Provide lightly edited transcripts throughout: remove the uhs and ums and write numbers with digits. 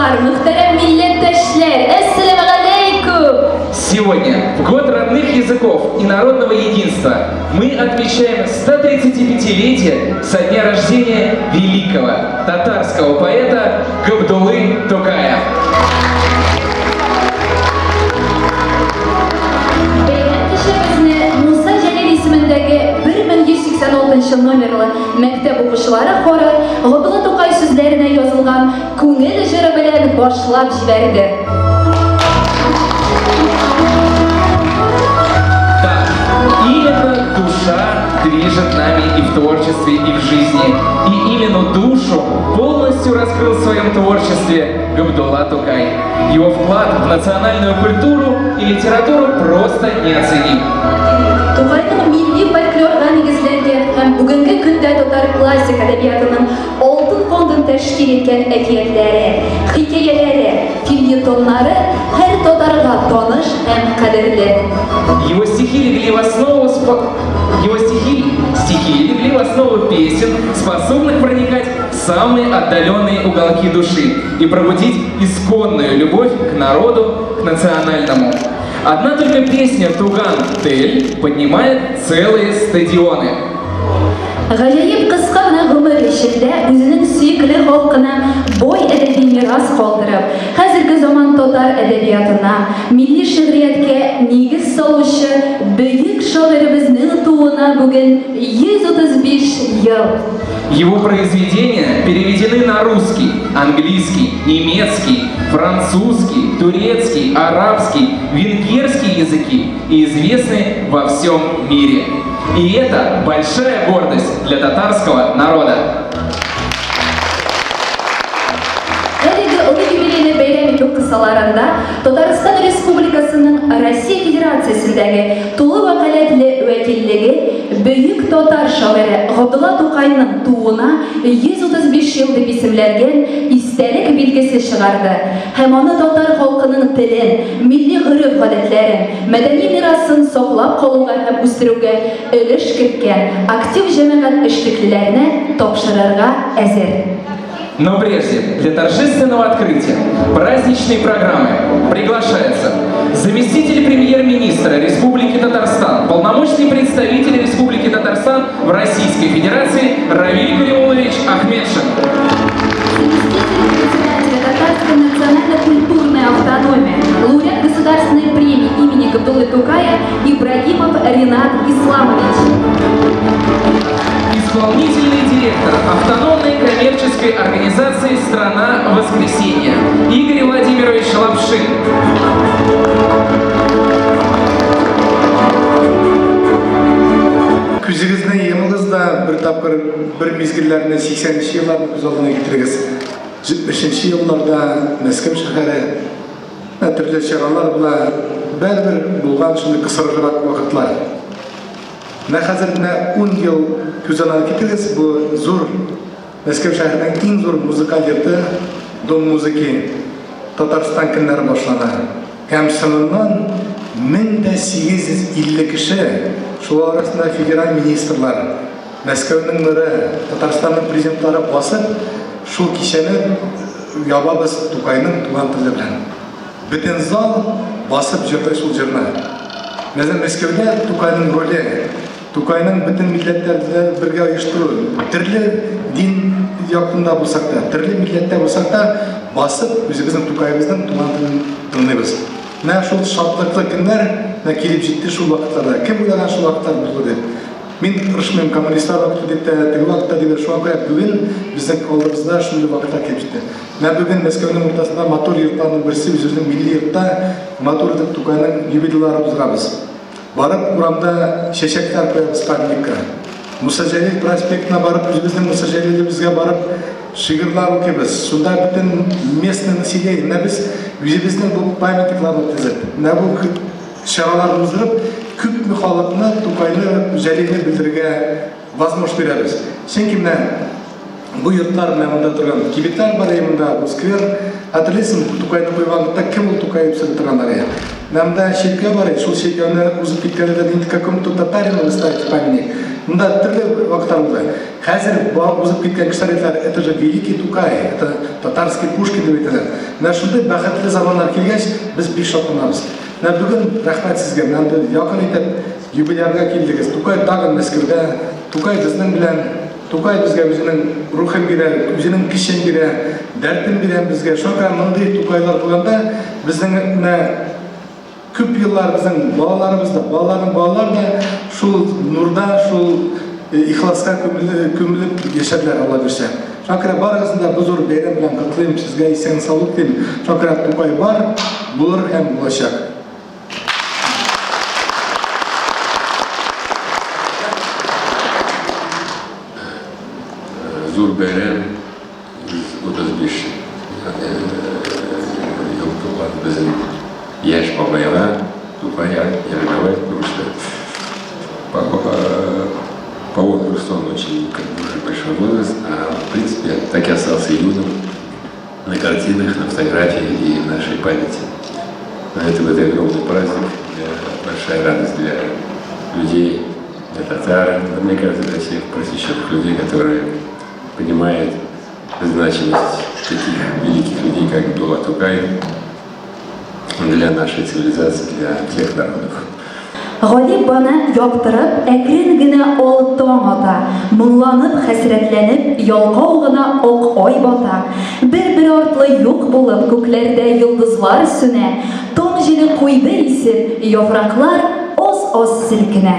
Укучылар, мөхтәрәм милләттәшләр, ассаламу алейкум! Сегодня, в год родных языков и народного единства, мы отмечаем 135-летие со дня рождения великого татарского поэта Габдуллы Тукая. Musa Celal ismindagi 1186 номерлы мәктәп укучылары хоры Габдулла Тукай сүзләренә язылган күңел җыры белән башлап җибәрде. Да, именно душа движет нами и в творчестве, и в жизни. И именно душу полностью раскрыл в своем творчестве Габдулла Тукай. Его вклад в национальную культуру и литературу просто неоценим. Тукайның милли фольклорга нигезләнгән һәм бүгенге көндә татар классик әдәбиятының алтын фондын тәшкил иткән әкиятләре, хикәяләре, фельетоннары һәр татарга таныш һәм кадерле. Его стихи легли в основу песен, способных проникать в самые отдаленные уголки души и пробудить исконную любовь к народу, к национальному. Одна только песня «Туган-Тель» поднимает целые стадионы. Гаҗәеп кыска гына гомер эчендә үзенең сөекле халкына бай әдәби мирас калдырып, хәзерге заман татар әдәбиятына, милли шигърияткә нигез салучы бөек шагыйребезнең тууына бүген 135 ел. Его произведения переведены на русский, английский, немецкий, французский, турецкий, арабский, венгерский языки и известны во всем мире. И это большая гордость для татарского народа. Әлеге олы юбилейны бәйрәм итү кысаларында Татарстан Республикасының Россия Федерациясендәге тулы вәкаләтле вәкиллеге бөек татар шагыйре Габдулла Тукайның тууына 135 ел дип исемләнгән истәлек билгесе чыгарды һәм аны татар халкының телен, милли гореф-гадәтләрен, мәдәни мирасын саклап калуга һәм үстерүгә өлеш керткән актив җәмәгать эшлеклеләренә тапшырырга әзер. Но прежде, для торжественного открытия праздничной программы приглашается заместитель премьер-министра Республики Татарстан, полномочный представитель Республики Татарстан в Российской Федерации Равиль Каримулович Ахмедшин. Заместитель председателя Татарской национально-культурной автономии, лауреат государственной премии имени Габдуллы Тукая Ибрагимов Ринат Исламович. Исполнительный директор автономной коммерческой организации «Страна Воскресенья» Игорь Владимирович Лапшин. Күзігізді еміңізді бір тапқыр бір мезгіллеріне 80-ші еллардың көз алдына келтіріңіз. 70-ші елларда Мәскеу шәһәрі түрлі шаралар була бәрбір болған шынды қысырғырақ уақытлар. Мә хәзер 10 ел көз алдына келтіріңіз, бұл зор Мәскеу шәһәрінің ең зор музыкаль йорты Дом музыки Татарстан көннәре башлана. Һәм шыннан 1850 кеше, шул арасында федераль министрлар, Мәскәүнең мэры, Татарстанның президентлары басып, шул кичәне ябабыз Тукайның туган теле белән. Бөтен зал басып җырлый шул җырны. Мәсәлән, Мәскәүдә Тукайның роле, Тукайның бөтен милләтләрне бергә оештыру, төрле дин якында булсак та, төрле милләттә булсак та, басып үзебезнең Тукайыбызның туган телен тыңлыйбыз. Менә шул шатлыклы көннәр килеп җитте шул вакытларда. Кем уйлаган шул вакытлар булды дип. Мин тырышмыйм, коммунистлар вакыты дип тә, теге вакытта дип, шуңа күрә бүген безнең алдыбызда шундый вакытлар килеп җитте. Менә бүген Мәскәүнең уртасында матур йортларның берсе, үзебезнең милли йортта матур итеп Тукайның юбилейларын уздырабыз. Барып урамда чәчәкләр куябыз памятникка. Муса Җәлил проспектына барып, үзебезнең Муса Җәлилебезгә барып шигырьләр укыйбыз. Шунда бөтен местный население, менә без үзебезнең бу памятникларны төзеп, менә бу чараларны уздырып, күпме халыкны Тукайны, Җәлилне белдерергә возможность бирәбез. Чөнки менә бу йортлар менә монда торган кибетләр бар, монда сквер. Хәтерлисең, Тукайны куйганда кем ул Тукай дип сөйләп торганнар. Нам да шеркеу бар, шул шеркеуны узып кеткенде инде какому-то татарину ставить памятник. Мында түрлі вакыттарда. Хәзер узып кеткен кешеләр, это же великий Тукай, это татарский Пушкин дип әйтәләр. Менә шундый бәхетле заманнар килгәч, без бик шатланабыз. Менә бүген рәхмәт сезгә, менә якын итеп юбилейга килдегез. Тукай тагын Мәскәүдә, Тукай безнең белән, Тукай безгә үзенең рухын бирә, үзенең көчен бирә, дәртен бирә безгә. Шуңа мондый Тукайлар булганда безнең күп еллар безнең балаларыбызда, балаларның балалары да шул нурда, шул ихласка күмелеп яшәделәр, Алла бирсә. Шуңа барыгызны да бу зур бәйрәм белән котлыйм, сезгә исән саулык телим. Шуңа Тукай бар, булыр һәм булачак. Зур бәйрәм утыз биш ел тулган безнең яшь бабайга Тукай яңгыравай, потому что по возрасту он очень уже большой возраст, а в принципе так и остался юным на картинах, на фотографиях и в нашей памяти. Поэтому это огромный праздник, большая радость для людей, для татар, мне кажется, для всех просвещенных людей, которые понимают значимость таких великих людей, как Абдулла Тукай, для нашей цивилизации, для всех народов. Галип баны яктырып, әкрен генә алып таң ата. Моңланып, хәсрәтләнеп, ялкау гына ак ай бата. Бер-бер артлы юк булып, күкләрдә йолдызлар сүнә. Таң җиле куйды исеп, яфраклар аз-аз селкенә.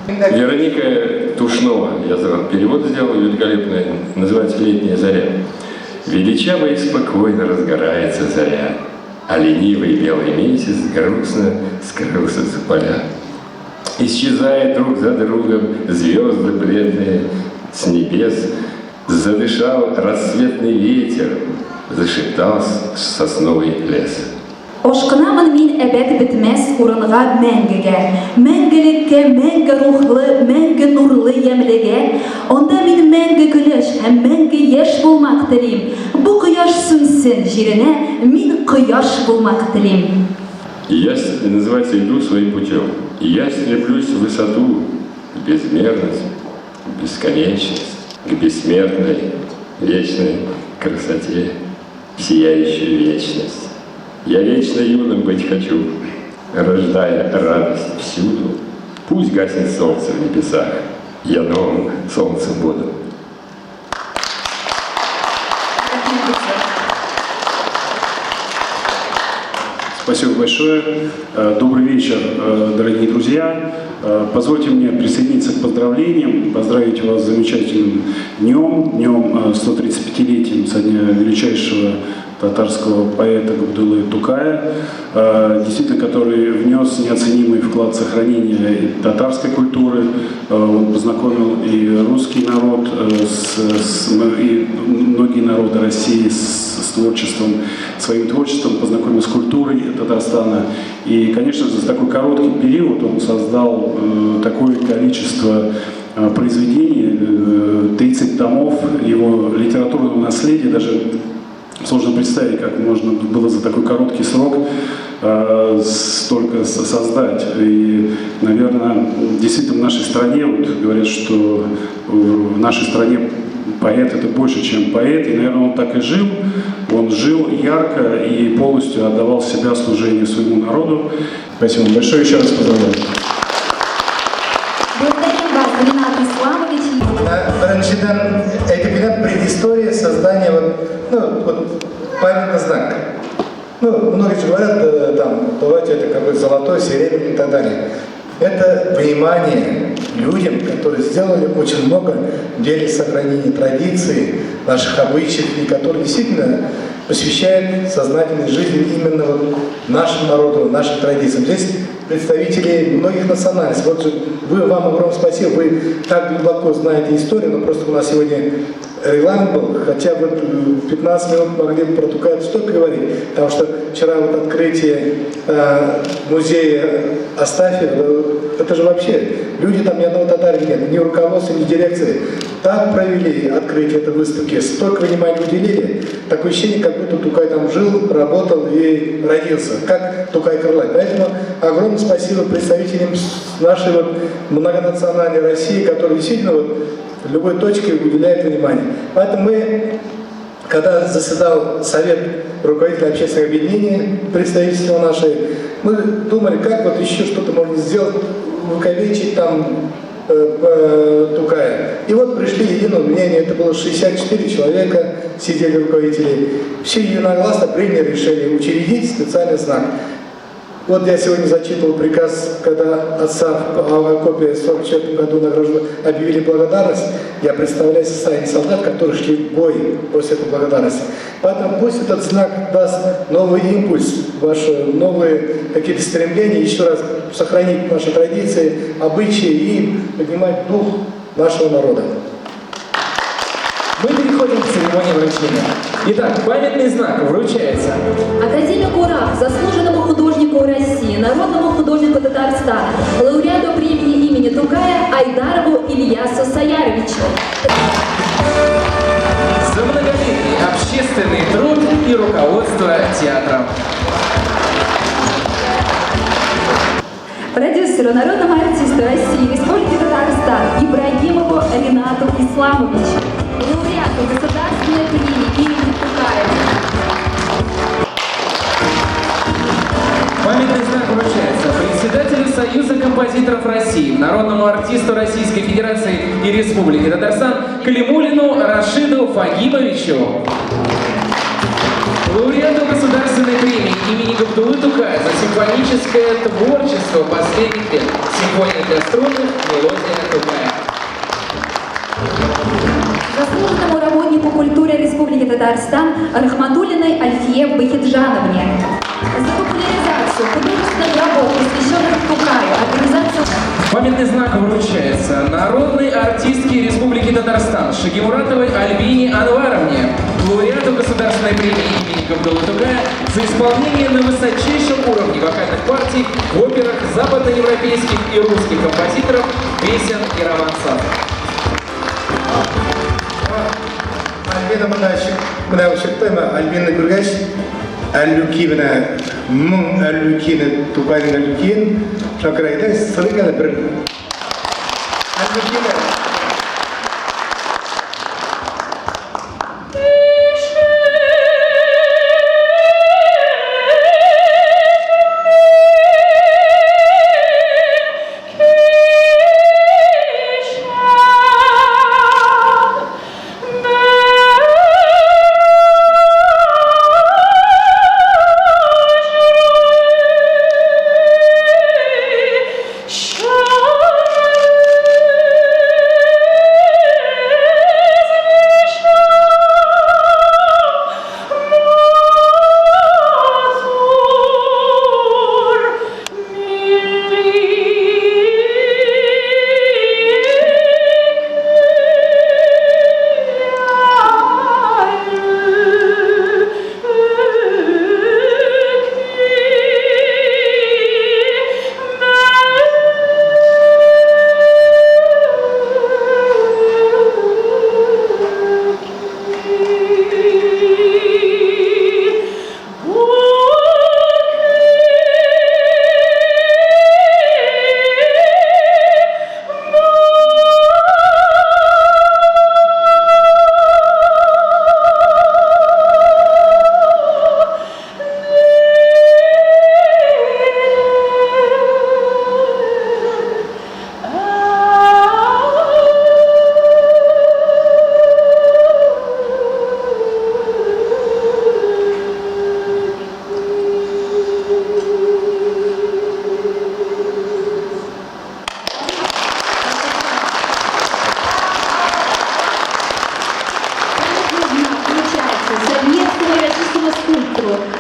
Вероника Тушнова, я перевод сделал великолепный, называется «Летняя заря». Величаво и спокойно разгорается заря, а ленивый белый месяц грустно скрылся за поля. Исчезает друг за другом звезды бледные с небес, задышал рассветный ветер, зашептал сосновый лес. Ашкынамын мин әбәд бетмәс урынга мәңгегә. Мәңгелеккә, мәңге рухлы, мәңге нурлы ямьлегә. Анда мин мәңге көләш һәм мәңге яшь булмак телим. Бу кояш сүнсен җиренә, мин кояш булмак телим. Я, называется, иду своим путем. Я стремлюсь в высоту, в безмерность, в бесконечность, к бессмертной, вечной красоте, в сияющую вечность. Я вечно юным быть хочу, рождая радость всюду. Пусть гаснет солнце в небесах, я новым солнцем буду. Спасибо большое. Добрый вечер, дорогие друзья. Позвольте мне присоединиться к поздравлениям, поздравить вас с замечательным днем 135-летием со дня величайшего татарского поэта Габдуллы Тукая, действительно, который внес неоценимый вклад в сохранение и татарской культуры. Он познакомил и русский народ, и многие народы России с творчеством, своим творчеством, познакомил с культурой Татарстана. И, конечно же, за такой короткий период он создал такое количество произведений, 30 томов его литературного наследия, даже сложно представить, как можно было за такой короткий срок столько создать. И, наверное, действительно в нашей стране, вот говорят, что в нашей стране поэт — это больше, чем поэт, и, наверное, он так и жил. Он жил ярко и полностью отдавал себя служению своему народу. Спасибо большое, еще раз поздравляю. Біріншіден, этикет предыстория создания памятный знак. Многие же говорят, давайте это какой-то золотой, серебряный и так далее. Это внимание людям, которые сделали очень много в деле сохранения традиций, наших обычаев, и которые действительно посвящают сознательной жизни именно нашему народу, нашим традициям. Здесь представители многих национальностей. Вот вам огромное спасибо, вы так глубоко знаете историю, но просто у нас сегодня регламент был, хотя бы 15 минут могли бы про Тукая столько говорить, потому что вчера вот открытие музея Астафьева, это же вообще, люди там ни одного татарина нет, ни руководства, ни дирекции. Так провели открытие этой выставки, столько внимания уделили, такое ощущение, как будто Тукай там жил, работал и родился, как Тукай Кырлай. Поэтому огромное спасибо представителям нашей вот многонациональной России, которые действительно вот в любой точке уделяют внимание. Поэтому мы, когда заседал Совет руководителей общественного объединения, представительства нашей, мы думали, как вот еще что-то можно сделать, увековечить там Тукая. И вот пришли единое мнение, это было 64 человека, сидели руководители, все единогласно приняли решение учредить специальный знак. Вот я сегодня зачитывал приказ, когда отца в окопе в 1944 году награждали, объявили благодарность. Я представляю состояние солдат, которые шли в бой после этой благодарности. Поэтому пусть этот знак даст новый импульс, ваши новые какие-то стремления, еще раз сохранить наши традиции, обычаи и поднимать дух нашего народа. Мы переходим к церемонии вручения. Итак, памятный знак вручается Академику РАФ, заслуженному художнику России, народному художнику Татарстана, лауреату премии имени Тукая Айдарову Ильясу Саяровичу. за многолетний общественный труд и руководство театром. Продюсеру, народному артисту России, Республики Татарстан Ибрагимову Ринату Исламовичу, лауреату государственной премии имени Тукаева. Памятный знак вручается председателю Союза композиторов России, народному артисту Российской Федерации и Республики Татарстан Калимуллину Рашиду Фагимовичу, лауреату государственной премии имени Габдуллы Тукая за симфоническое творчество последних лет, симфония для струнных, мелодия Тукая. Заслуженному работнику культуры Республики Татарстан Рахматуллиной Альфие Бахиджановне за популяризацию художественных работ, посвященных Тукаю, организацию. Памятный знак вручается народной артистке Республики Татарстан Шагимуратовой Альбине Анваровне, лауреату государственной премии имени Габдуллы Тукая за исполнение на высочайшем уровне вокальных партий в операх западноевропейских и русских композиторов, песен и романсов. Альбина мына ошықтайма, Альбина көргәш, әллүки мына, мың әллүкені, Тукайдың әллүкиін, шақырайды, сыры ғана бір. Әллүкені.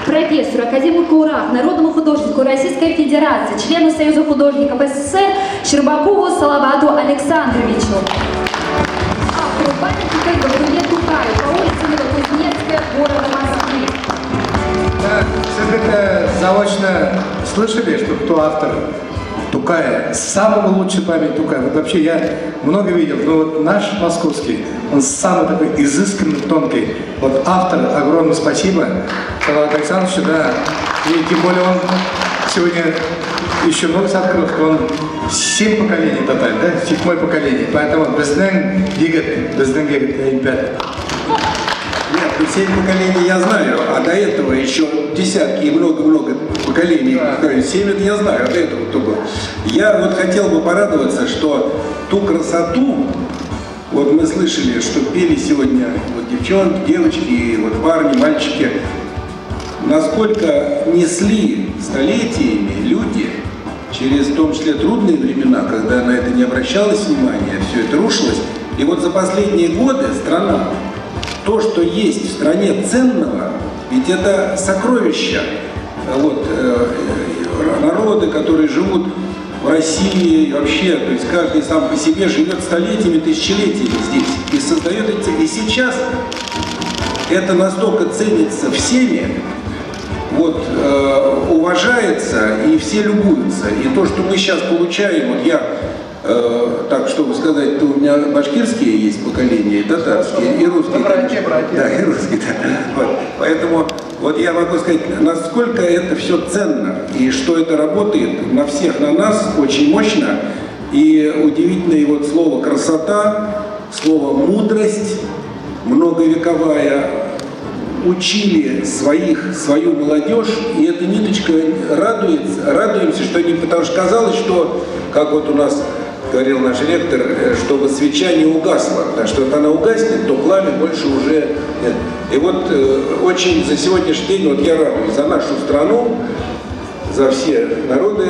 Профессору, академику УРАФ, народному художнику Российской Федерации, члену Союза художников СССР Щербакову Салавату Александровичу. Автору памятника Габдулле Тукаеву. Тукаю по улице Новокузнецкая, города Москвы. Да, все заочно слышали, что кто автор Тукая? Самый лучший память Тукая. Вот вообще я много видел, но вот наш московский, он самый такой изысканный, тонкий. Вот автор, огромное спасибо Салавату Александровичу, да. И тем более он сегодня еще новость открыл, что он 7 поколений тотально, да? 7-е поколение. Поэтому безден гигет, ребят. Нет, ну 7 поколений я знаю, а до этого еще десятки и много-много поколений. 7 это я знаю, а до этого кто был. Я вот хотел бы порадоваться, что ту красоту, вот мы слышали, что пели сегодня вот девчонки, девочки, вот парни, мальчики, насколько несли столетиями люди, через в том числе трудные времена, когда на это не обращалось внимания, все это рушилось. И вот за последние годы страна, то, что есть в стране ценного, ведь это сокровища. Вот, народы, которые живут в России, вообще, то есть каждый сам по себе живет столетиями, тысячелетиями здесь и создает эти. И сейчас это настолько ценится всеми, вот, уважается, и все любуются. И то, что мы сейчас получаем, вот я, так, чтобы сказать, то у меня башкирские есть поколения, и татарские, и русские. Братья. Да, и русские, да. Вот. Поэтому вот я могу сказать, насколько это все ценно, и что это работает на всех, на нас очень мощно. И удивительное вот слово «красота», слово «мудрость» многовековая, учили свою молодежь, и эта ниточка радуемся, что не, потому что казалось, что, как вот у нас говорил наш ректор, чтобы свеча не угасла, потому что вот она угаснет, то пламя больше уже нет. И вот очень за сегодняшний день вот я радуюсь за нашу страну, за все народы,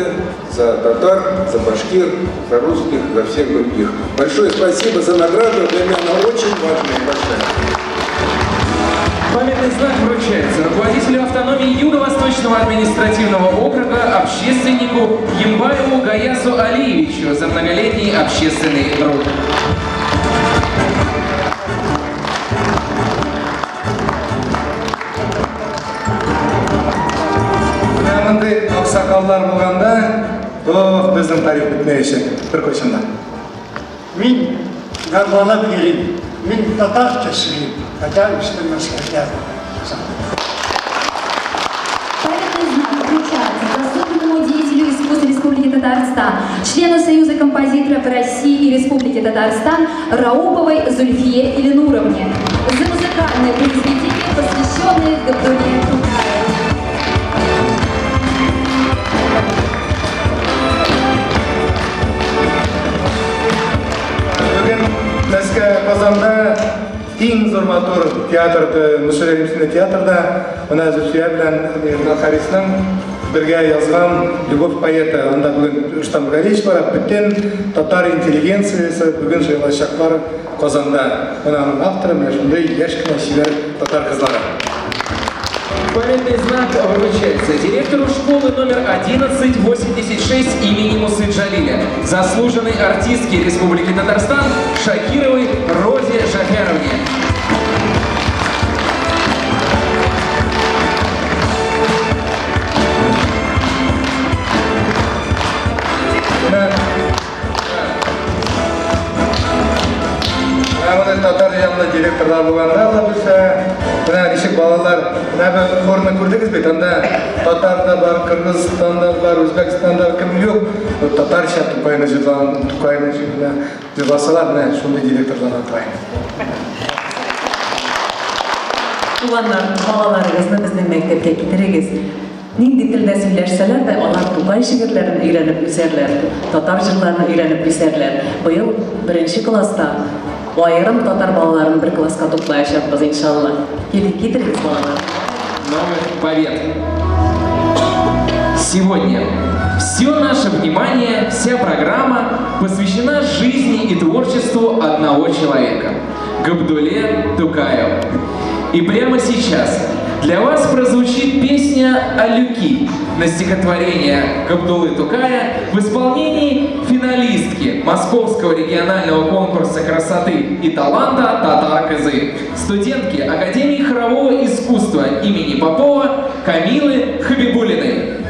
за татар, за башкир, за русских, за всех других. Большое спасибо за награду, для меня она очень важная и большая. Памятный знак вручается руководителю автономии Юго-Восточного административного округа, общественнику Ембаеву Гаясу Алиевичу за многолетний общественный труд. Мындай ақсақалдар болғанда, біздің тарих бітмейші. Бір көшімді. Мен гарбалап келем, мен татарша сөйлеймін, хотя үстіміз хотя. Памятный знак вручается заслуженному деятелю искусства Республики Татарстан, члену Союза композиторов России и Республики Татарстан Рауповой Зульфие Ильнуровне за музыкальное произведение, посвященное Габдуле Тукаеву. Қазанда ең зор мотор театрды, Мүшелерімсінде театрда, мына Зульфия білән Харисның бірге язған «Любовь поэта». Анда бүгін Рустам Галич бар, бүттен татар интеллигенциясы бүгін жайлашақлар Қазанда. Мынаның авторы, мына шындай ешкіна шебер татар қызлары. Памятный знак вручается директору школы номер 1186 имени Мусы Джалиля, заслуженной артистке Республики Татарстан Шакировой Розе Жафяровне. Татар жанында директорлар болғанда білсе, мына нешік балалар, мына орны көрдіңіз бе? Анда татарда бар, Қырғызстанда бар, Өзбекстанда кім жоқ. Татарша Тукайны жырласалар, мына сондай директорлардан атырайын. Тугандар, балаларыгызны безнең мәктәпкә китерегез. Нинди телдә сөйләшсәләр дә, алар Тукай шигырьләрен өйрәнеп үсәрләр, татар җырларын өйрәнеп үсәрләр. Быел 1 класста айрым татар балаларын бер класска туплаячакбыз, иншалла. Китерегез, балалар. Новых побед. Сегодня все наше внимание, вся программа посвящена жизни и творчеству одного человека – Габдуле Тукаеву. И прямо сейчас для вас прозвучит песня «Алюки» на стихотворение Габдуллы Тукая в исполнении финалистки Московского регионального конкурса красоты и таланта Татар Кызы, студентки Академии хорового искусства имени Попова Камилы Хабибуллиной.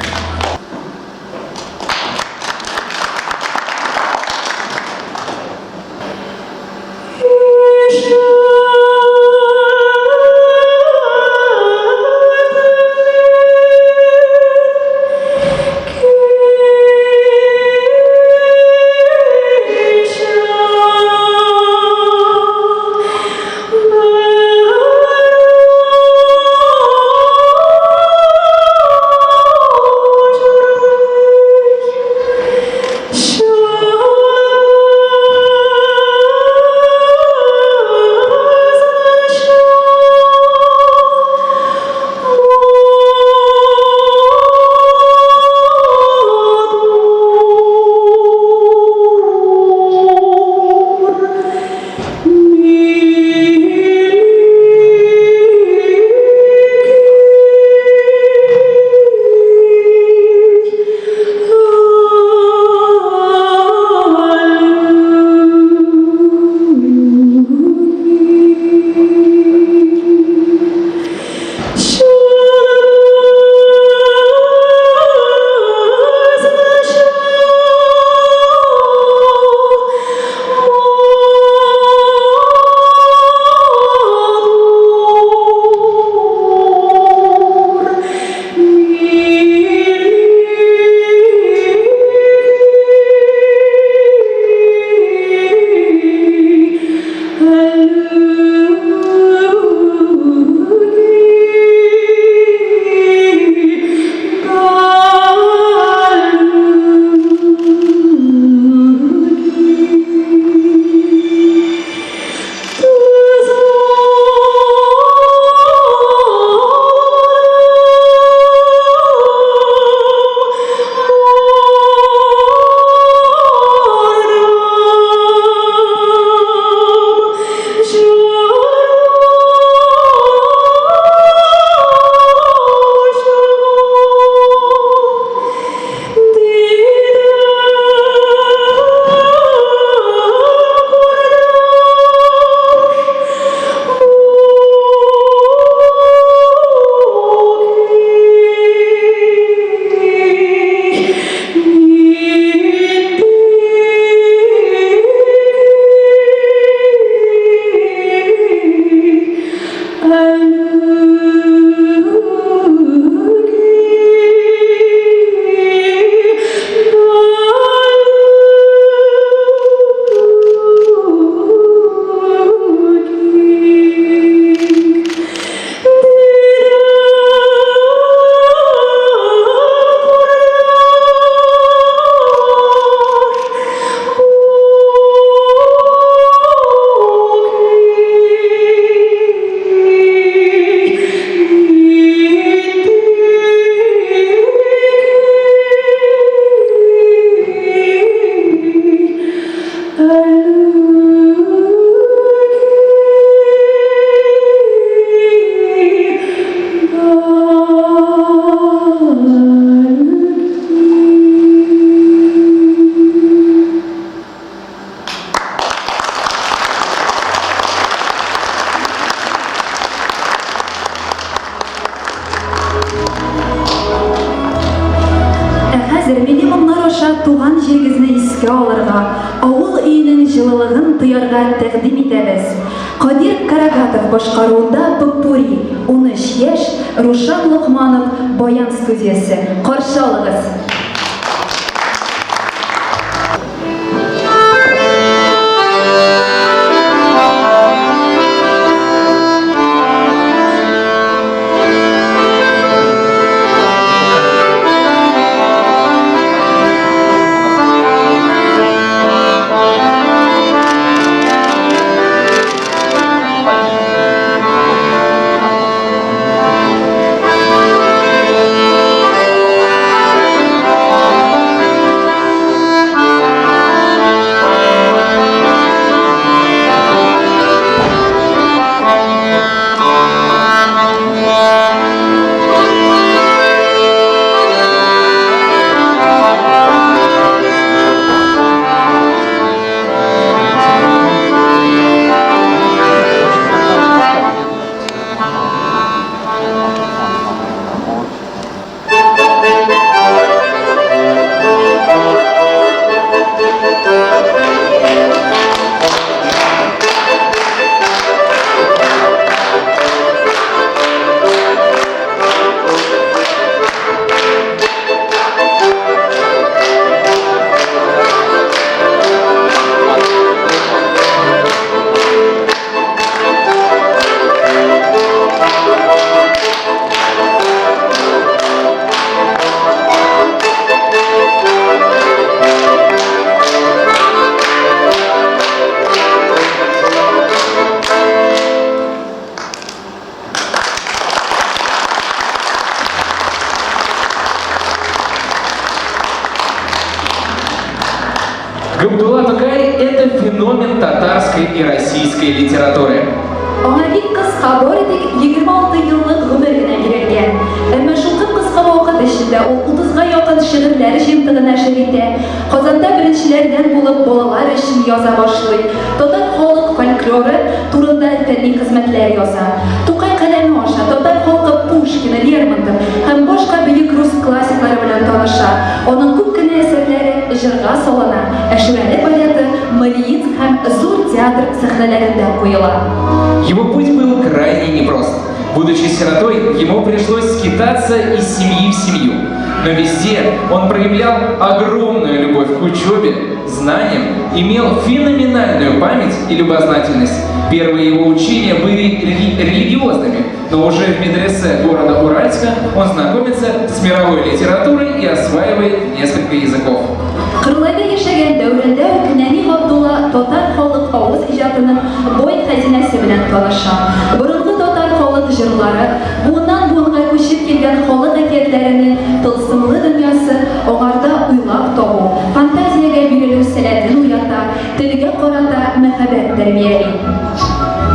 туган җирегезне искә алырга, авыл өенең җылылыгын тоярга тәкъдим итәбез. Кадир Карагатов башкаруында Поппури, 13 яшь, Рушан Лукманов, Баян студиясе. Каршы алыгыз. Габдулла Тукай – это феномен татарской и российской литературы. Аңа бик кыска бары-тик 26 еллык гомер генә бирелгән. Әмма шул кыска вакыт эчендә ул 30-га якын шигырьләр җыентыгын нәшер итә. Казанда беренчеләрдән булып балалар өчен яза башлый. Татар халык фольклоры турында фәнни хезмәтләр яза. Тукай каләме аша татар халкы Пушкина, Лермонтов һәм башка бөек рус классиклары белән таныша. Аның күп кенә әсәрләре җырга салына. Әшүрәле балеты, Мариинск һәм Зур театр сәхнәләрендә куела. Его путь был крайне непрост. Будучи сиротой, ему пришлось скитаться из семьи в семью. Но везде он проявлял огромную любовь к учебе, знаниям, имел феноменальную память и любознательность. Первые его учения были религиозными, но уже в медресе города Уральска он знакомится с мировой литературой и осваивает несколько языков. Кырлайда яшәгән дәүрәндә Кенәни Габдулла татар халык авыз иҗатының бай хәзинәсе белән таныша. Борынгы татар халык җырлары, буыннан буынга күчеп килгән халык әкиятләренең тылсымлы дөньясы аңарда уйлап табу, фантазиягә бирелү сәләтен уята, телгә карата мәхәббәт тәрбияли.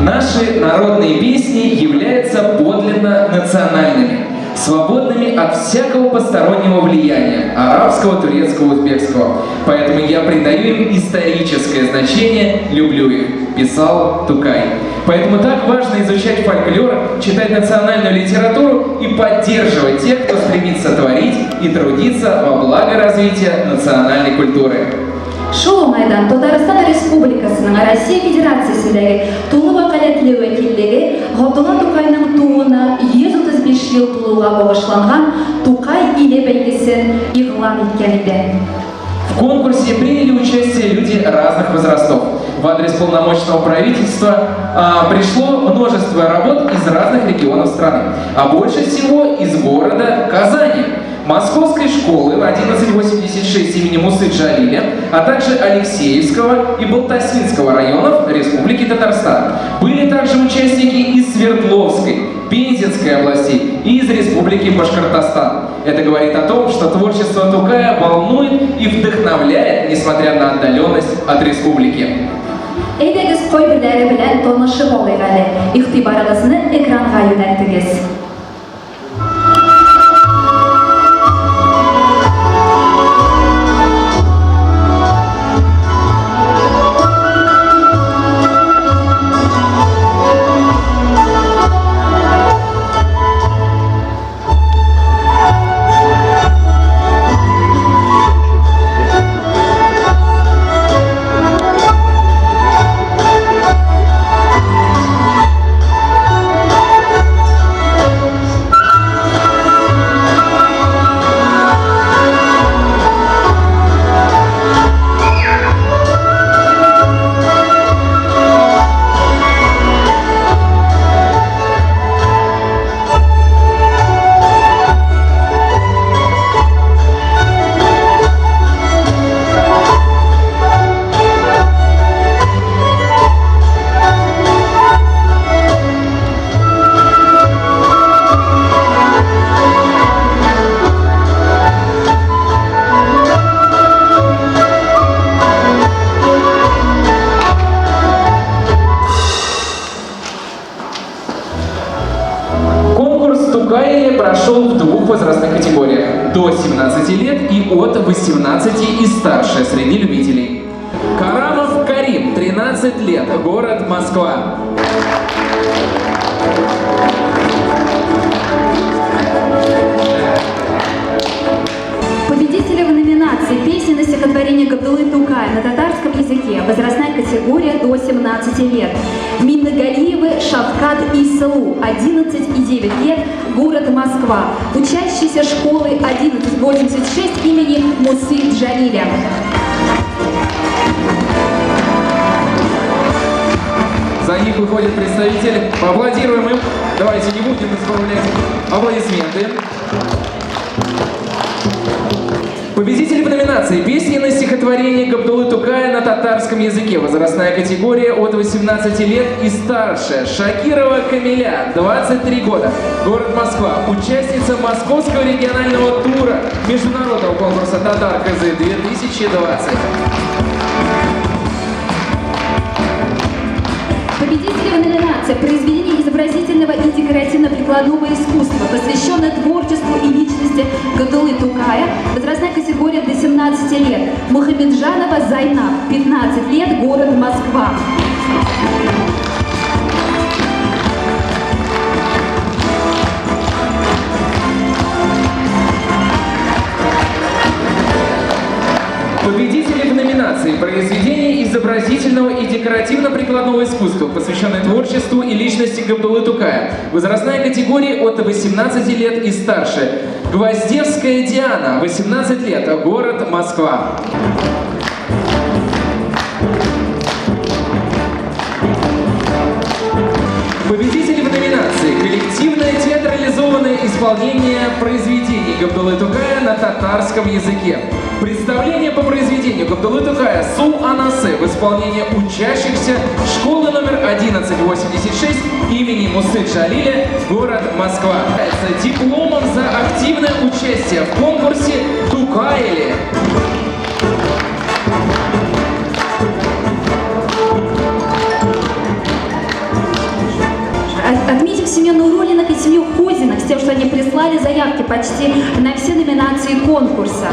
Наши народные песни являются подлинно национальными, свободными от всякого постороннего влияния, арабского, турецкого, узбекского. Поэтому я придаю им историческое значение, люблю их, писал Тукай. Поэтому так важно изучать фольклор, читать национальную литературу и поддерживать тех, кто стремится творить и трудиться во благо развития национальной культуры. Шул уңайдан Татарстан Республикасының Россия Федерациясендәге тулы вәкаләтле вәкиллеге Габдулла Тукайның тууына 135 ел тулуга багышланган Тукай иле бәйгесен игълан иткән иде. В конкурсе приняли участие люди разных возрастов. В адрес полномочного правительства пришло множество работ из разных регионов страны, а больше всего из города Казани, Московской школы 1186 имени Мусы Джалиля, а также Алексеевского и Балтасинского районов Республики Татарстан. Были также участники из Свердловской, Пензенской областей и из Республики Башкортостан. Это говорит о том, что творчество Тукая волнует и вдохновляет, несмотря на отдаленность от республики. Әйдәгез кайберләре белән танышып алыйк әле. Игътибарыгызны экранга юнәлтегез. Прошел в двух возрастных категориях – до 17 лет и от 18 и старше среди любителей. Карамов Карим, 13 лет, город Москва. Победители в номинации «Песни на стихотворение Габдуллы Тукая» на татарском поэзия, возрастная категория до 17 лет. Миннагалиевы Шавкат Исылу, 11 и 9 лет, город Москва. Учащийся школы 1186 имени Мусы Джалиля. За них выходит представитель. Поаплодируем им. Давайте не будем исправлять аплодисменты. Победитель в номинации «Песни на стихотворение Габдуллы Тукая на татарском языке». Возрастная категория от 18 лет и старше. Шакирова Камиля, 23 года. Город Москва. Участница Московского регионального тура международного конкурса «Татар КЗ-2020». Победители в номинации «Произведение изобразительного и декоративно-прикладного искусства», посвященное творчеству и личности Габдуллы Тукая, возрастная категория до 17 лет. Мухамеджанова Зайнаб, 15 лет, город Москва. Победители в номинации «Произведение изобразительного и декоративно-прикладного искусства», посвященное творчеству и личности Габдуллы Тукая. Возрастная категория от 18 лет и старше. Гвоздевская Диана, 18 лет, город Москва. Победители в номинации «Коллективное театрализованное исполнение произведений Габдуллы Тукая на татарском языке». Представление по произведению Габдуллы Тукая «Сул Анасе» в исполнении учащихся школы номер 1186 имени Мусы Джалиля, город Москва. С дипломом за активное участие в конкурсе «Тукаили». Отметим семью Нурулиных и семью Хузиных с тем, что они прислали заявки почти на все номинации конкурса.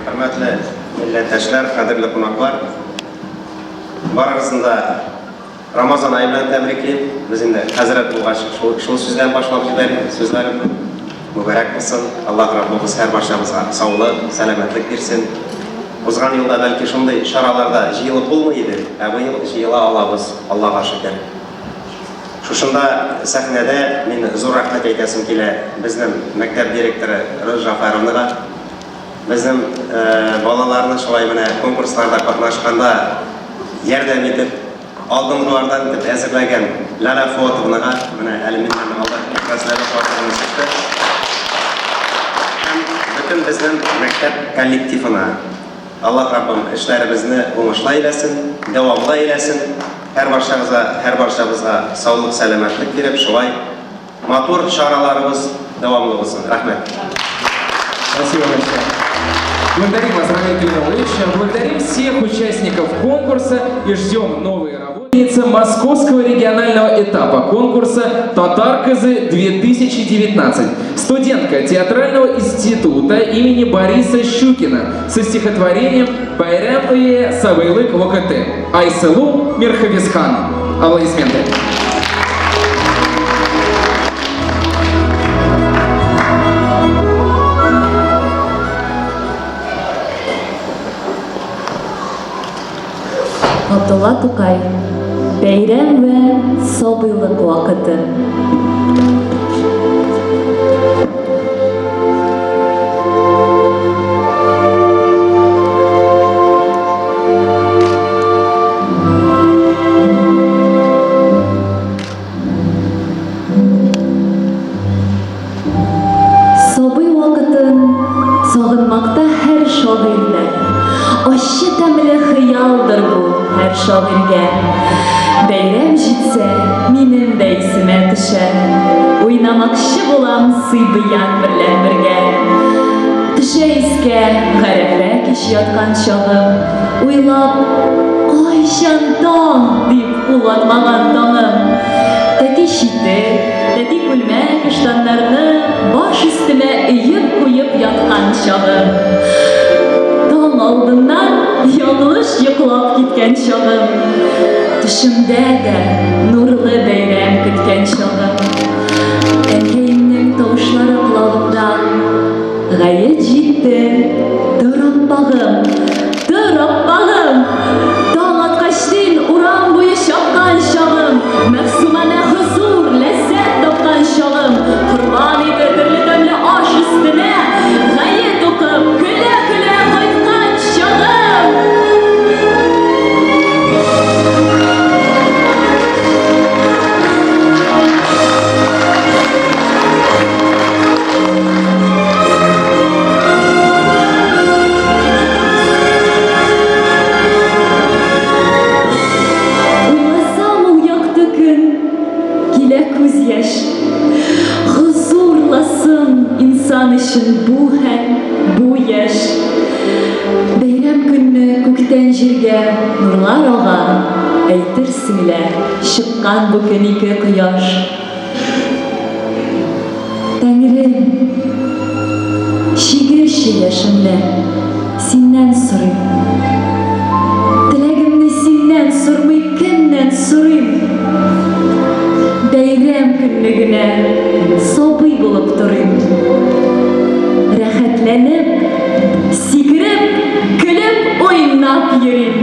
Hürmetli milletveşler, kadirli konaklar. Bararısında Ramazan ayı bilen tebrikleyip, bizim de Hazret Bulgaç şu sözden başlamak sözlerim mübarek olsun. Allah Rabbimiz her başlamıza sağlık, selametlik versin. Uzgan yılda belki şunday şaralarda jıyılıp olmaydı. Bu yıl jıyıla alabız, Allah'a şükür. Şuşunda sahnede men zor rahmet eylesim kele bizning maktab direktori Ruz Jafarovnaga, bizning bolalarni şulay mene konkurslarda qatnaşkanda yordam etib, oldingilardan etib әзірлеген Lala Fuatovnaga mene әлеуметтен алды rasmlarni fotolarni chiqdi. Hem bütün bizning maktab kollektivina Allah Rabbim işlerimizni oңышлы eylesin, devamlı eylesin. Her barşamıza sağlık, selametlik verip şulay motor şaralarımız devamlı olsun. Rahmet. Спасибо большое. Благодарим вас, Рамиль Климович, благодарим всех участников конкурса и ждем новые работы. Московского регионального этапа конкурса «Татар КЗ-2019». Студентка театрального института имени Бориса Щукина со стихотворением «Байрам-ые Савайлык Вокате» Айселу Мирхависхан. Аплодисменты. Габдулла Тукай. Бәйрәм вә сабыйлык вакыты. Сабый вакытын сагынмакта һәр шагыйрьләр. Ащы тәмле хыялдыр бу һәр шагыйрьгә. Бәйрәм җитсә, минем дә исемә төшә. Уйнамакчы булам сыйбыян берлән бергә. Төшә искә гарәфә кич яткан чагым. Уйлап, кайчан таң дип уйлатмаган таңым. Тәти чите, тәти күлмәк ыштаннарны баш өстемә өеп куеп яткан чагым. Таң алдыннан яңлыш йоклап киткән чагым, төшемдә дә нурлы бәйрәм көткән чагым. Әнкәйемнең тавышлары колагымда, гает җитте, торып багым, таң аткачтын урам буе чапкан чагым, Мәгъсумәмә хозур, ләззәт тапкан чагым, корбан иде төрле тәмле аш өстенә, гает укып, көлә-көлә кайткан чагым. Уйласам ул якты көн, килә күз яш. Хозурласын инсан өчен бу хәл, бу яш. Бәйрәм көнне күктән җиргә нурлар ага, әйтерсеңләр, чыккан бу көн ике кояш. Тәңрем, чигерче яшемне, синнән сорыйм. Теләгемне синнән сормый, кемнән сорыйм? Бәйрәм көнне генә сабый булып торыйм. Рәхәтләнеп, сикереп, көлеп, уйнап йөрим.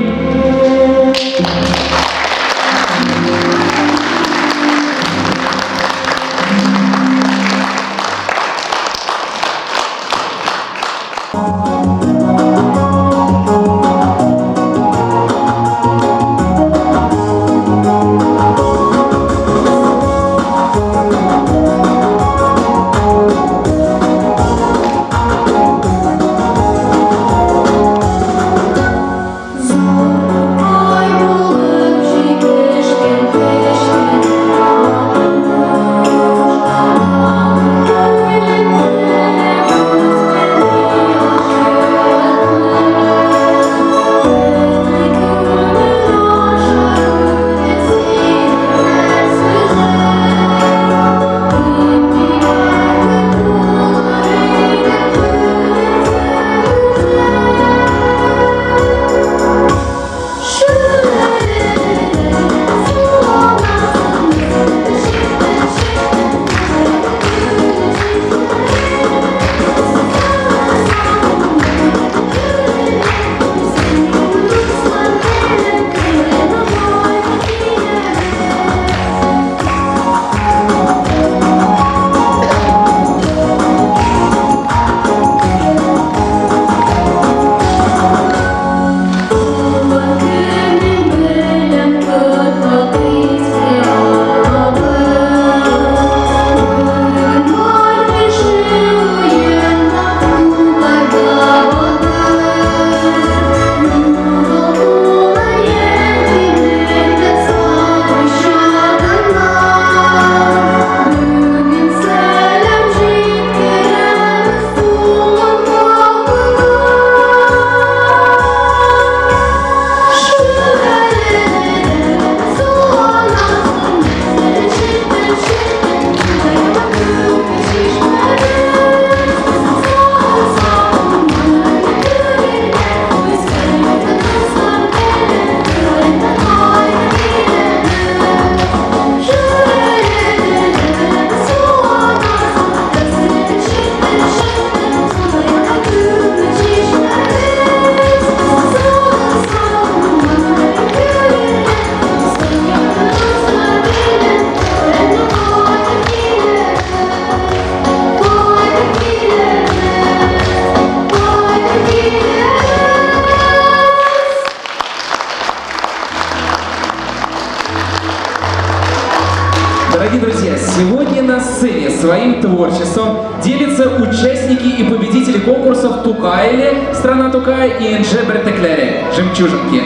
Дорогие друзья, сегодня на сцене своим творчеством делятся участники и победители конкурсов Тукайле, страна Тукай, и Энджи-Бертеклере, жемчужинки.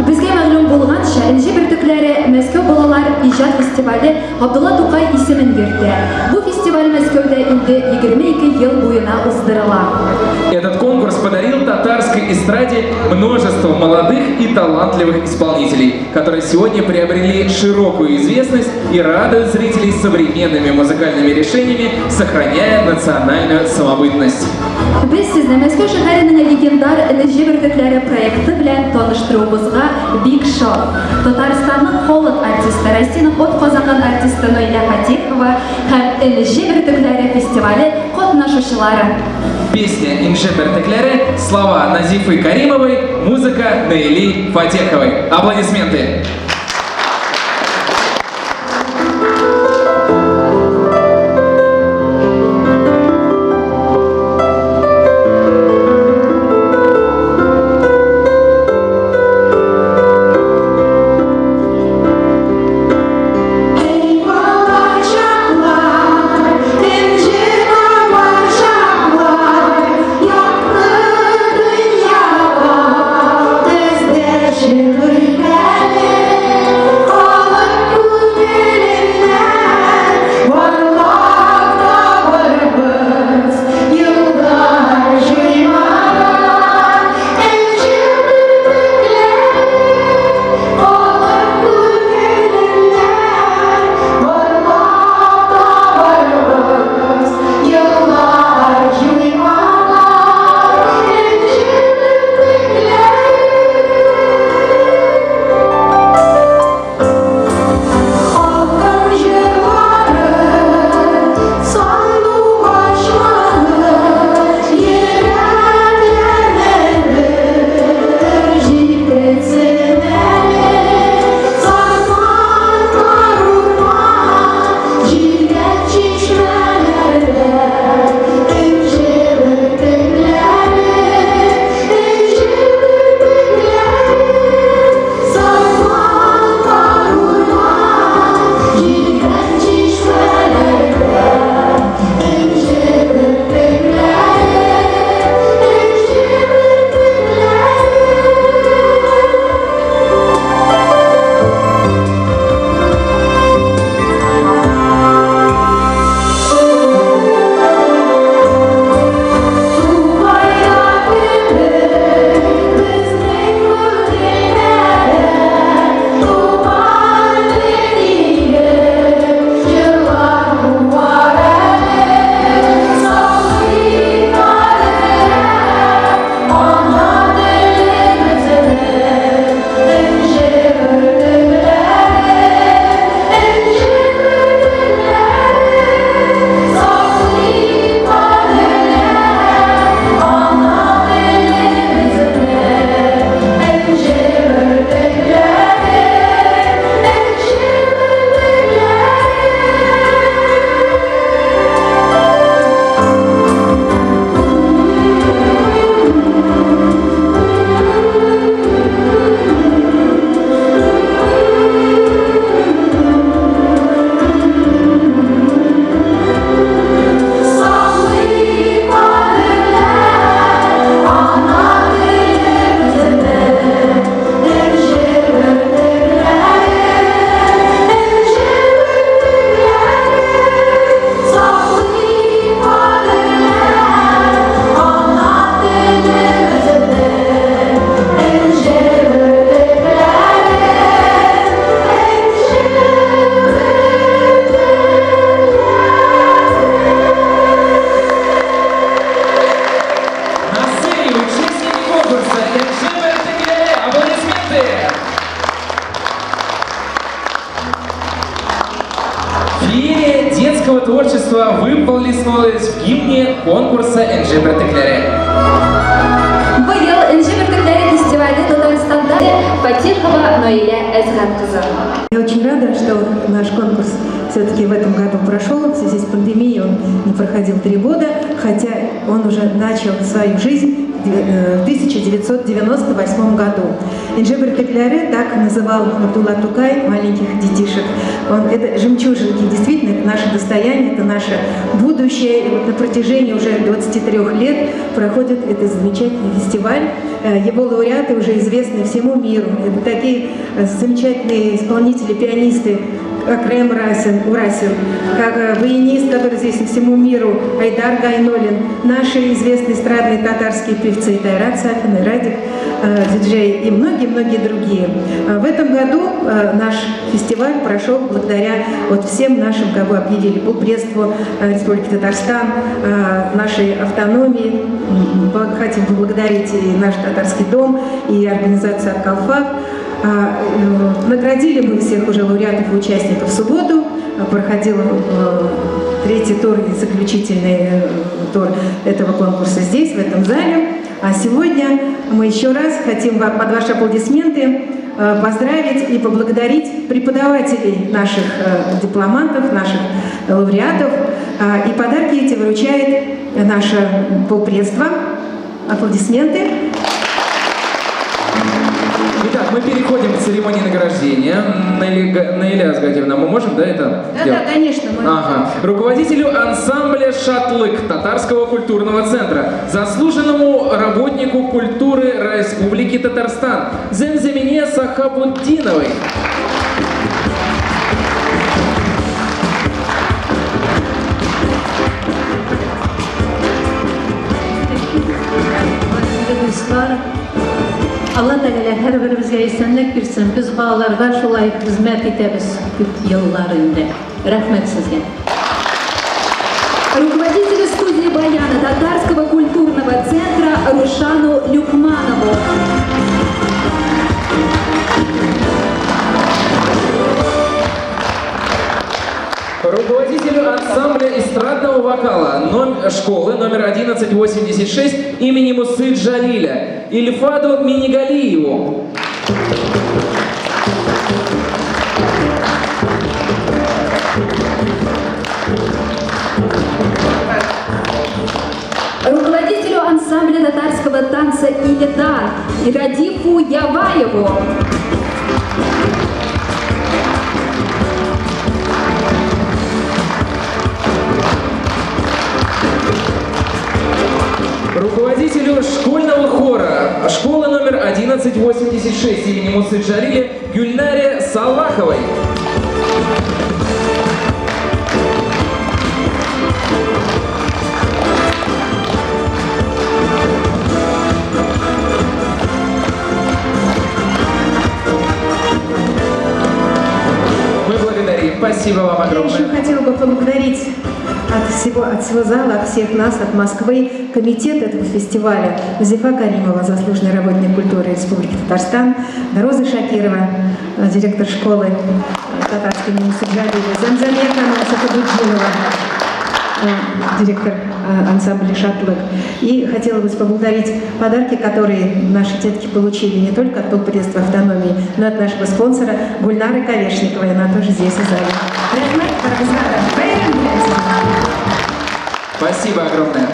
Безгә мәгълүм булганча, Энҗе бөртекләре Мәскәү балалар иҗат фестивале Габдулла Тукай исемен йөртә. Бу фестиваль Мәскәүдә инде 22 ел буена уздырыла. Этот конкурс подарил татарской российской эстраде множество молодых и талантливых исполнителей, которые сегодня приобрели широкую известность и радуют зрителей современными музыкальными решениями, сохраняя национальную самобытность. Biz sizni Мәскәү шәһәренең легендар энерджи бөртекләре проекты белән таныштыруыбызга бик шат. Татарстанның халык артисты, Россиянең атказанган артисты Наиля Фатихова һәм энерджи бөртекләре фестивале катнашучылары. Песня «Инжи Бертекляры», слова Назифы Каримовой, музыка Наили Фатеховой. Аплодисменты! Феерия детского творчества выполнилась в гимне конкурса «Энжи Бертекляры». Быел энерджи бөртекләре фестивале Татарстанда Фатихова Наиля Әзгәт-кызы. Я очень рада, что наш конкурс все-таки в этом году прошел. В связи с пандемией он не проходил 3 года, хотя он уже начал свою жизнь в 1998 году. «Энжи Бертекляры» так называл Абдулла Тукай маленьких детишек. Это жемчужинки, действительно, это наше достояние, это наше будущее. И вот на протяжении уже 23 лет проходит этот замечательный фестиваль. Его лауреаты уже известны всему миру. Это такие замечательные исполнители, пианисты, Акрем Урасин, как баянист, который известен всему миру, Айдар Гайнолин, наши известные эстрадные татарские певцы Тайрат Сафин и Радик, диджей и многие-многие другие. В этом году наш фестиваль прошел благодаря вот всем нашим, кого объявили, полпредству Республики Татарстан, нашей автономии. Хотим поблагодарить и наш татарский дом, и организацию «Акалфак». Наградили мы всех уже лауреатов и участников в субботу. Проходил третий тур и заключительный тур этого конкурса здесь, в этом зале. А сегодня мы еще раз хотим под ваши аплодисменты поздравить и поблагодарить преподавателей наших дипломантов, наших лауреатов. И подарки эти выручает наше полпредство. Аплодисменты. Итак, мы переходим к церемонии награждения. Наиля Асгатьевна, мы можем, да, это сделать? Да, конечно. Ага. Руководителю ансамбля «Шатлык» Татарского культурного центра, заслуженному работнику культуры Республики Татарстан Земземине Сахабуддиновой. Allah Teala her birimizge esenlik versin. Biz bağlarga şulay hizmet etemiz yıllarında. Rahmet sizge. Руководителю студии баяна Татарского культурного центра Рушану Люкманову. Руководителю ансамбля эстрадного вокала школы номер 1186 имени Мусы Джалиля Ильфаду Минигалиеву. Руководителю ансамбля татарского танца «Илидар» Ирадифу Яваеву. Руководителю школьного хора школы номер 1186 имени Мусы Джалиля Гюльнаре Салаховой. Мы благодарим. Спасибо вам огромное. Я еще хотела бы поблагодарить от всего зала, от всех нас, от Москвы, комитет этого фестиваля, Назифа Каримова, заслуженный работник культуры Республики Татарстан, Роза Шакирова, директор школы татарской имени Суджалиева, Замзамека Сахабуддинова, директор ансамбля «Шатлык». И хотела бы поблагодарить подарки, которые наши детки получили не только от полпредства автономии, но и от нашего спонсора Гульнары Колешниковой. Она тоже здесь в зале. Спасибо огромное.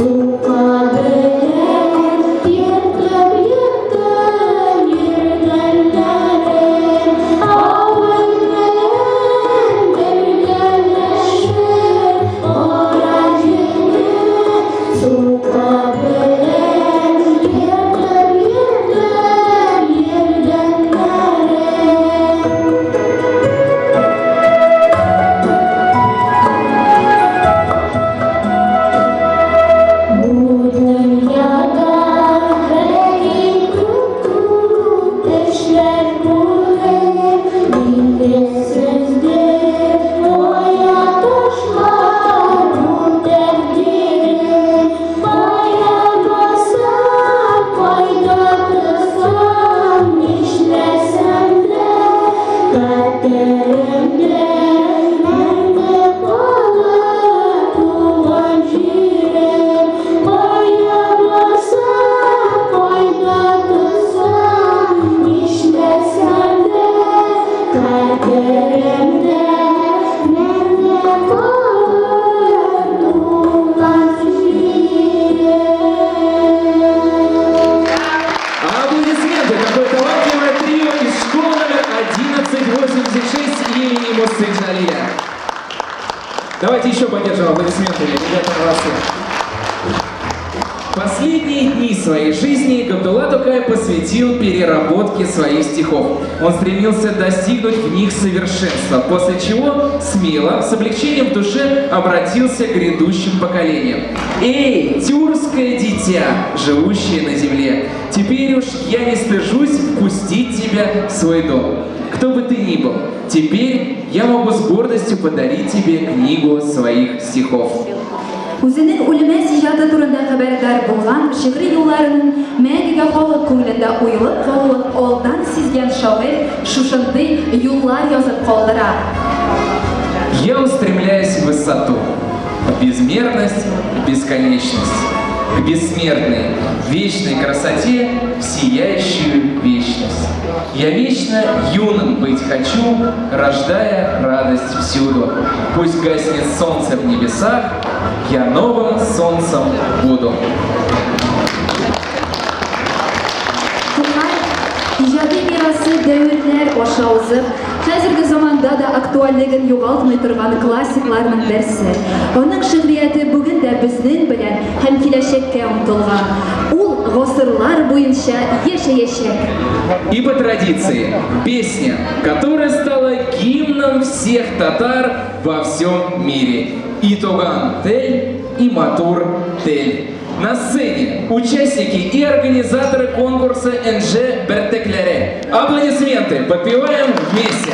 Suka Давайте еще поддержим аплодисментами. Ребята, молодцы. Последние дни своей жизни Габдулла Тукай посвятил переработке своих стихов. Он стремился достигнуть в них совершенства, после чего смело, с облегчением в душе обратился к грядущим поколениям. «Эй, тюркское дитя, живущее на земле, теперь уж я не стыжусь впустить тебя в свой дом. Кто бы ты ни был, теперь я могу с гордостью подарить тебе книгу своих стихов». Үзенең үлеме иҗаты турында хәбәрдар булган шигъри юлларының мәңгегә халык күңелендә уелып калуын алдан сизгән шагыйрь шушындый юллар язып калдыра. Я устремляюсь в высоту, в безмерность, в бесконечность, к бессмертной, вечной красоте, в сияющую вечность. Я вечно юным быть хочу, рождая радость всюду. Пусть гаснет солнце в небесах, я новым солнцем буду. Тукай иҗади мирасы дәверләр аша узып, хәзерге заманда да актуальлеген югалтмый торган классикларның берсе. Аның шигърияте бүген дә безнең белән һәм киләчәккә омтылган. Ул гасырлар буенча яшәячәк. И по традиции, песня, которая стала гимном всех татар во всем мире. И Туган Тель, и Матур Тель. На сцене участники и организаторы конкурса НЖ Бертеклере. Аплодисменты, подпеваем вместе.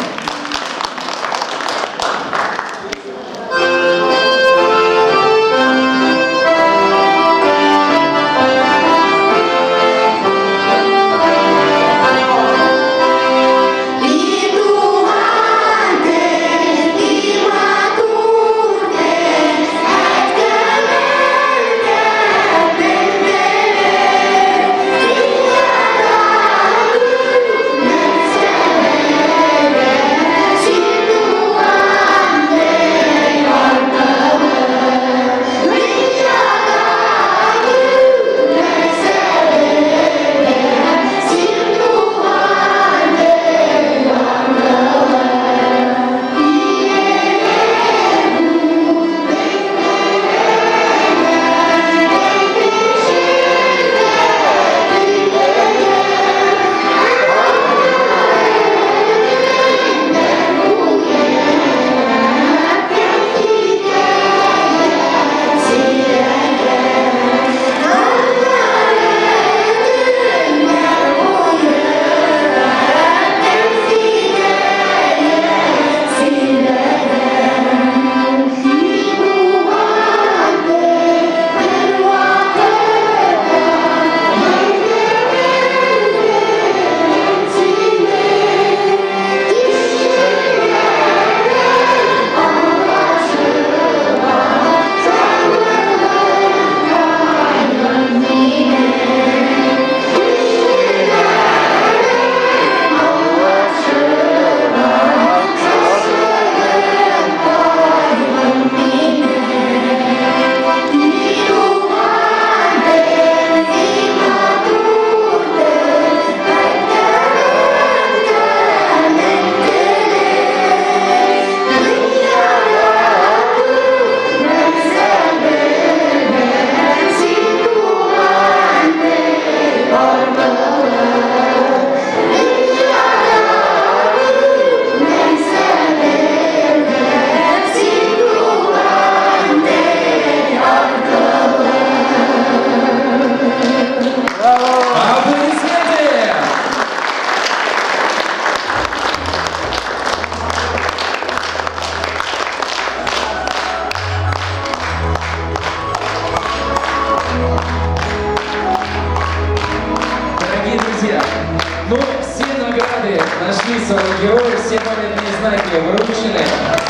нашли своих героев, все памятные знаки вручены.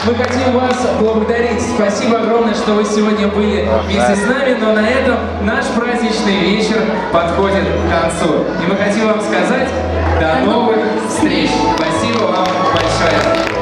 Мы хотим вас благодарить. Спасибо огромное, что вы сегодня были вместе с нами, но на этом наш праздничный вечер подходит к концу. И мы хотим вам сказать до новых встреч. Спасибо вам большое.